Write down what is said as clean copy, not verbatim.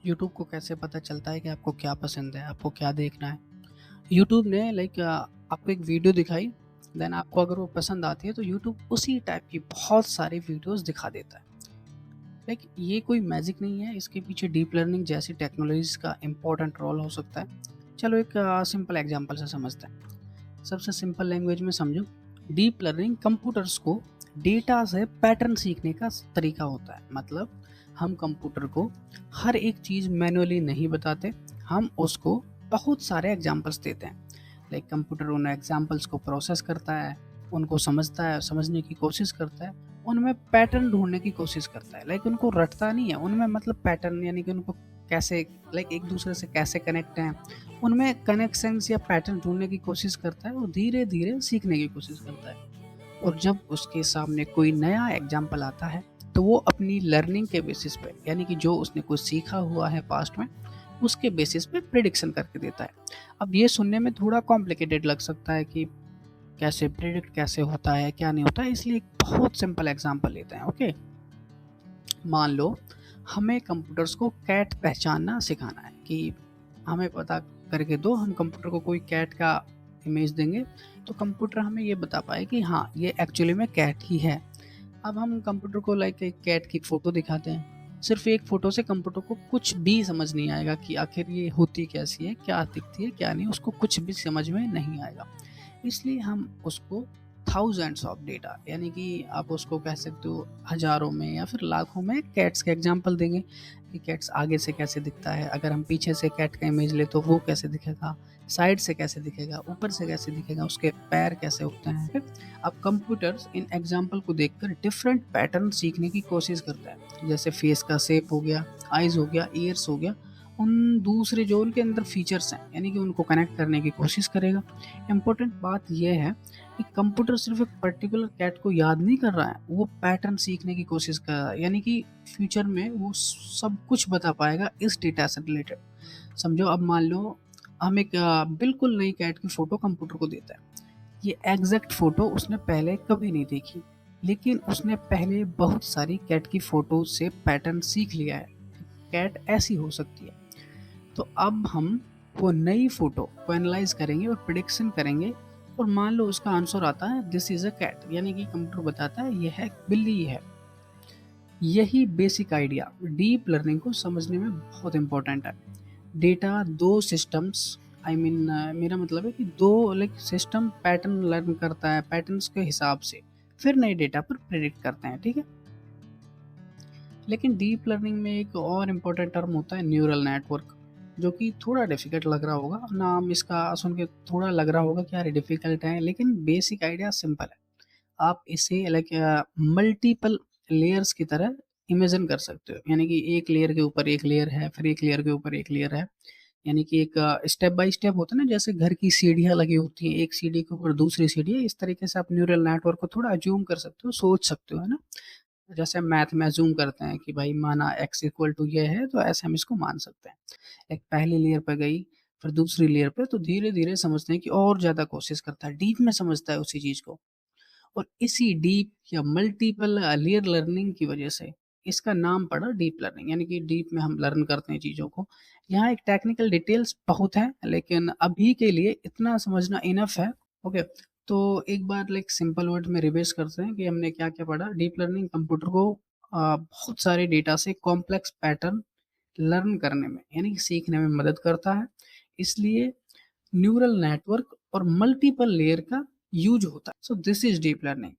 YouTube को कैसे पता चलता है कि आपको क्या पसंद है, आपको क्या देखना है? यूट्यूब ने आपको एक वीडियो दिखाई, देन आपको अगर वो पसंद आती है तो यूट्यूब उसी टाइप की बहुत सारी वीडियोज़ दिखा देता है। ये कोई मैजिक नहीं है, इसके पीछे डीप लर्निंग जैसी टेक्नोलॉजीज़ का इम्पोर्टेंट रोल हो सकता है। चलो एक सिंपल एग्जांपल से समझते हैं। सबसे सिंपल लैंग्वेज में समझो, डीप लर्निंग कंप्यूटर्स को डेटा से पैटर्न सीखने का तरीका होता है। मतलब हम कंप्यूटर को हर एक चीज़ मैनुअली नहीं बताते, हम उसको बहुत सारे एग्जांपल्स देते हैं। कंप्यूटर उन एग्जांपल्स को प्रोसेस करता है, उनको समझता है, समझने की कोशिश करता है, उनमें पैटर्न ढूँढने की कोशिश करता है। उनको रटता नहीं है, उनमें मतलब पैटर्न यानी कि उनको कैसे एक दूसरे से कैसे कनेक्ट हैं, उनमें कनेक्शंस या पैटर्न ढूँढने की कोशिश करता है, वो धीरे-धीरे सीखने की कोशिश करता है। और जब उसके सामने कोई नया एग्जाम्पल आता है, तो वो अपनी लर्निंग के बेसिस पे यानी कि जो उसने कुछ सीखा हुआ है पास्ट में, उसके बेसिस पे प्रिडिक्शन करके देता है। अब ये सुनने में थोड़ा कॉम्प्लिकेटेड लग सकता है कि कैसे प्रिडिक्ट कैसे होता है, क्या नहीं होता है, इसलिए एक बहुत सिंपल एग्जांपल लेते हैं, ओके? मान लो हमें कंप्यूटर्स को कैट पहचानना सिखाना है कि हमें पता करके दो, हम कंप्यूटर को कोई कैट का इमेज देंगे, तो कंप्यूटर हमें ये बता पाए कि हाँ, ये एक्चुअली में कैट ही है। अब हम कंप्यूटर को एक कैट की फ़ोटो दिखाते हैं। सिर्फ़ एक फ़ोटो से कंप्यूटर को कुछ भी समझ नहीं आएगा कि आखिर ये होती कैसी है, क्या दिखती है, क्या नहीं, उसको कुछ भी समझ में नहीं आएगा। इसलिए हम उसको थाउज़ेंड्स ऑफ डेटा यानी कि आप उसको कह सकते हो हज़ारों में या फिर लाखों में कैट्स के एग्ज़ाम्पल देंगे कि कैट्स आगे से कैसे दिखता है, अगर हम पीछे से कैट का इमेज लें तो वो कैसे दिखेगा, साइड से कैसे दिखेगा, ऊपर से कैसे दिखेगा, उसके पैर कैसे उगते हैं। फिर अब कंप्यूटर्स इन एग्ज़ाम्पल को देखकर डिफरेंट पैटर्न सीखने की कोशिश करता है। जैसे फेस का शेप हो गया, आइज़ हो गया, ईयर्स हो गया, उन दूसरे जो उनके अंदर फीचर्स हैं यानी कि उनको कनेक्ट करने की कोशिश करेगा। इम्पोर्टेंट बात ये है कि कंप्यूटर सिर्फ एक पर्टिकुलर कैट को याद नहीं कर रहा है, वो पैटर्न सीखने की कोशिश कर रहा है, यानी कि फ्यूचर में वो सब कुछ बता पाएगा इस डेटा से रिलेटेड। समझो, अब मान लो हम एक बिल्कुल नई कैट की फ़ोटो कंप्यूटर को देता है। ये एग्जैक्ट फ़ोटो उसने पहले कभी नहीं देखी, लेकिन उसने पहले बहुत सारी कैट की फ़ोटो से पैटर्न सीख लिया है। कैट ऐसी हो सकती है। तो अब हम वो नई फ़ोटो को एनालाइज़ करेंगे और प्रेडिक्शन करेंगे, और मान लो उसका आंसर आता है दिस इज़ अ कैट, यानी कि कंप्यूटर बताता है ये है बिल्ली है। यही बेसिक आइडिया डीप लर्निंग को समझने में बहुत इंपॉर्टेंट है। डेटा दो सिस्टम्स मेरा मतलब है कि दो सिस्टम पैटर्न लर्न करता है, पैटर्न्स के हिसाब से फिर नए डेटा पर प्रेडिक्ट करते हैं, ठीक है? लेकिन डीप लर्निंग में एक और इम्पोर्टेंट टर्म होता है न्यूरल नेटवर्क, जो कि थोड़ा डिफिकल्ट लग रहा होगा। नाम इसका सुन के थोड़ा लग रहा होगा कि यार डिफिकल्ट है, लेकिन बेसिक आइडिया सिंपल है। आप इसे मल्टीपल लेयर्स की तरह इमेजिन कर सकते हो, यानी कि एक लेयर के ऊपर एक लेयर है, फिर एक लेयर के ऊपर एक लेयर है, यानी कि एक स्टेप बाय स्टेप होता है ना, जैसे घर की सीढ़ियाँ लगी होती हैं, एक सीढ़ी के ऊपर दूसरी सीढ़ी है, इस तरीके से आप न्यूरल नेटवर्क को थोड़ा अज्यूम कर सकते हो, सोच सकते हो, है ना? जैसे मैथ में अज्यूम करते हैं कि भाई माना x इक्वल टू ये है, तो ऐसे हम इसको मान सकते हैं। एक पहली लेयर पे गई, फिर दूसरी लेयर पे, तो धीरे-धीरे समझने की और ज़्यादा कोशिश करता है, डीप में समझता है उसी चीज़ को। और इसी डीप या मल्टीपल लेयर लर्निंग की वजह से इसका नाम पड़ा डीप लर्निंग, यानी कि डीप में हम लर्न करते हैं चीज़ों को। यहाँ एक टेक्निकल डिटेल्स बहुत हैं, लेकिन अभी के लिए इतना समझना इनफ है, ओके? तो एक बार सिंपल वर्ड में रिवाइज़ करते हैं कि हमने क्या-क्या पढ़ा। डीप लर्निंग कंप्यूटर को बहुत सारे डेटा से कॉम्प्लेक्स पैटर्न लर्न करने में, यानी कि सीखने में मदद करता है। इसलिए न्यूरल नेटवर्क और मल्टीपल लेयर का यूज़ होता है। So this is deep learning.